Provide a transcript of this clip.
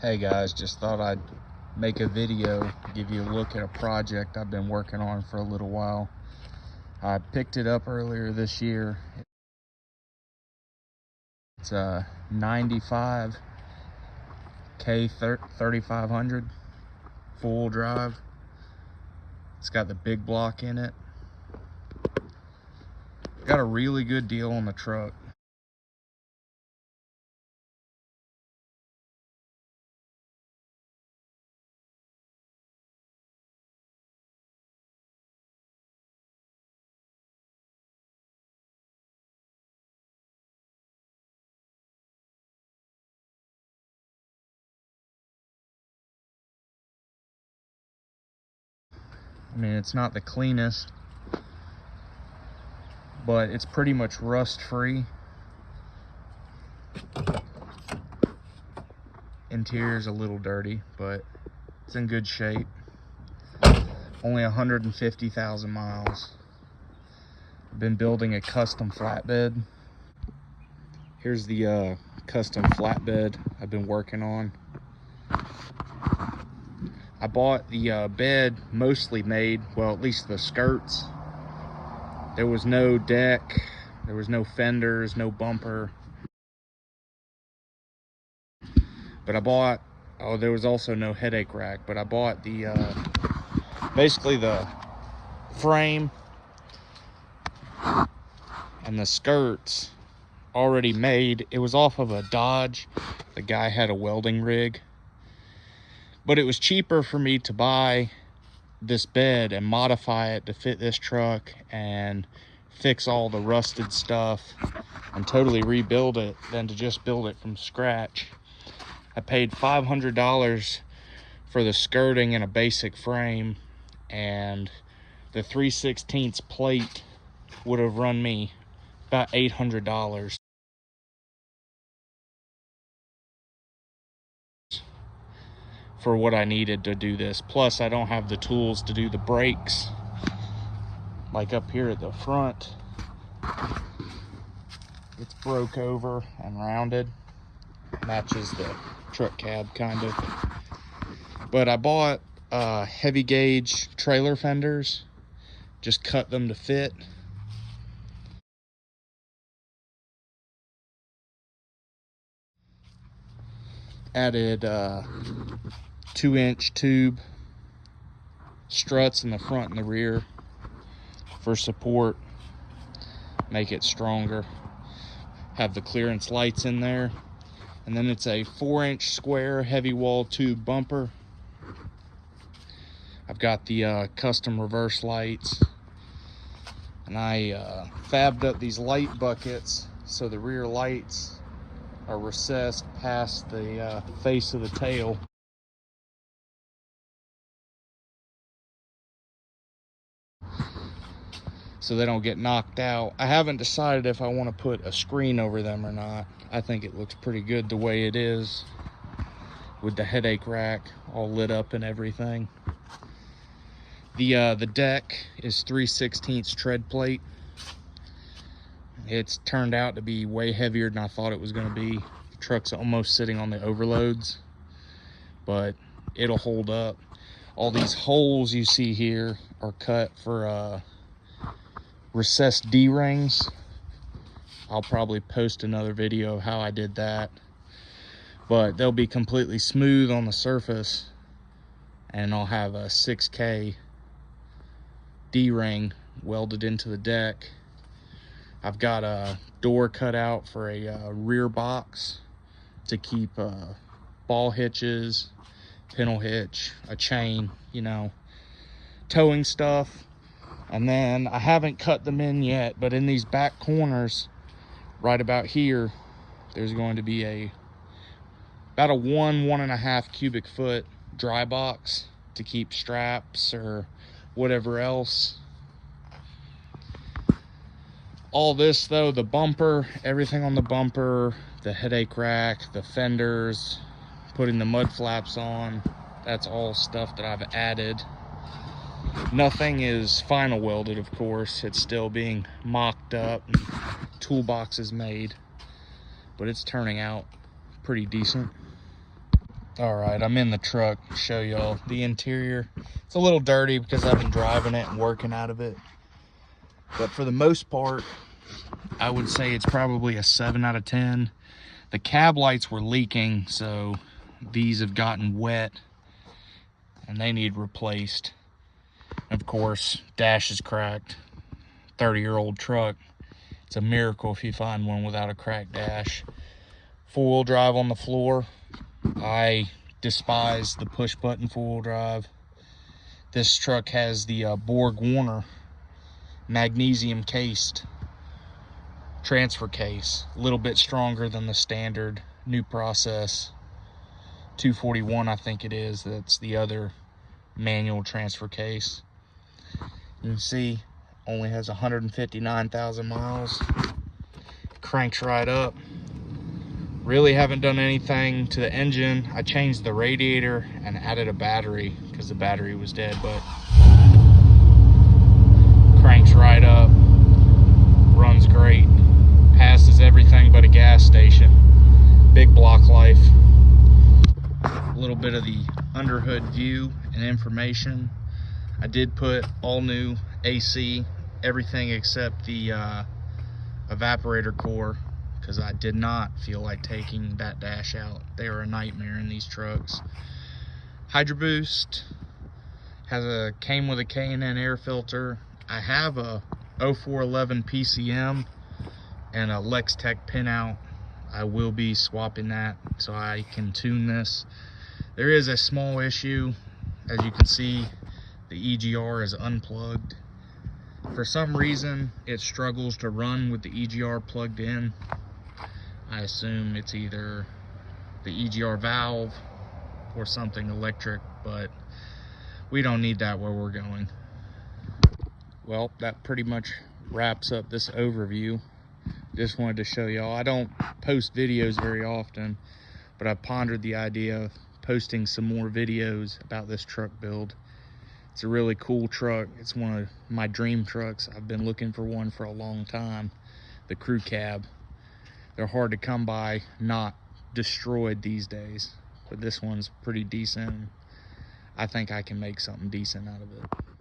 Hey guys, just thought I'd make a video, give you a look at a project I've been working on for a little while. I picked it up earlier this year. It's a 95 K3500 full drive. It's got the big block in it. Got a really good deal on the truck. I mean, it's not the cleanest, but it's pretty much rust free. Interior's a little dirty, but it's in good shape. Only 150,000 miles. I've been building a custom flatbed. Here's the custom flatbed I've been working on. I bought the bed mostly made, well, at least the skirts. There was no deck, there was no fenders, no bumper. But I bought, oh, there was also no headache rack, but I bought the, basically the frame and the skirts already made. It was off of a Dodge. The guy had a welding rig. But it was cheaper for me to buy this bed and modify it to fit this truck and fix all the rusted stuff and totally rebuild it than to just build it from scratch. I paid $500 for the skirting and a basic frame, and the 3/16 plate would have run me about $800. For what I needed to do this. Plus, I don't have the tools to do the brakes. Like up here at the front, it's broke over and rounded. Matches the truck cab, kind of. But I bought heavy gauge trailer fenders. Just cut them to fit. Added 2-inch tube struts in the front and the rear for support, make it stronger. Have the clearance lights in there, and then it's a 4-inch square heavy wall tube bumper. I've got the custom reverse lights, and I fabbed up these light buckets so the rear lights are recessed past the face of the tail. So they don't get knocked out. I haven't decided if I want to put a screen over them or not. I think it looks pretty good the way it is, with the headache rack all lit up and everything. The deck is 3/16 tread plate. It's turned out to be way heavier than I thought it was going to be. The truck's almost sitting on the overloads, but it'll hold up. All these holes you see here are cut for recessed D-rings. I'll probably post another video of how I did that, but they'll be completely smooth on the surface, and I'll have a 6K D-ring welded into the deck. I've got a door cut out for a rear box to keep ball hitches, pintle hitch, a chain, you know, towing stuff. And then I haven't cut them in yet, but in these back corners, right about here, there's going to be about a 1.5 cubic foot dry box to keep straps or whatever else. All this though, the bumper, everything on the bumper, the headache rack, the fenders, putting the mud flaps on, that's all stuff that I've added. Nothing is final welded, of course. It's still being mocked up and toolboxes made, but it's turning out pretty decent. All right, I'm in the truck to show y'all the interior. It's a little dirty because I've been driving it and working out of it. But for the most part, I would say it's probably a 7 out of 10. The cab lights were leaking, so these have gotten wet and they need replaced. Of course, dash is cracked. 30-year-old truck. It's a miracle if you find one without a cracked dash. Four-wheel drive on the floor. I despise the push-button four-wheel drive. This truck has the Borg Warner magnesium cased transfer case, a little bit stronger than the standard new process 241, I think it is. That's the other manual transfer case. You can see only has 159,000 miles. Cranks right up. Really haven't done anything to the engine. I changed the radiator and added a battery because the battery was dead, but cranks right up, runs great, passes everything but a gas station. Big block life. A little bit of the underhood view and information. I did put all new AC, everything except the evaporator core, because I did not feel like taking that dash out. They are a nightmare in these trucks. Hydro Boost came with a K&N air filter. I have a 0411 PCM and a Lextech pinout. I will be swapping that so I can tune this. There is a small issue. As you can see, the EGR is unplugged. For some reason, it struggles to run with the EGR plugged in. I assume it's either the EGR valve or something electric, but we don't need that where we're going. Well, that pretty much wraps up this overview. Just wanted to show y'all. I don't post videos very often, but I pondered the idea of posting some more videos about this truck build. It's a really cool truck. It's one of my dream trucks. I've been looking for one for a long time. The crew cab. They're hard to come by, not destroyed these days, but this one's pretty decent. I think I can make something decent out of it.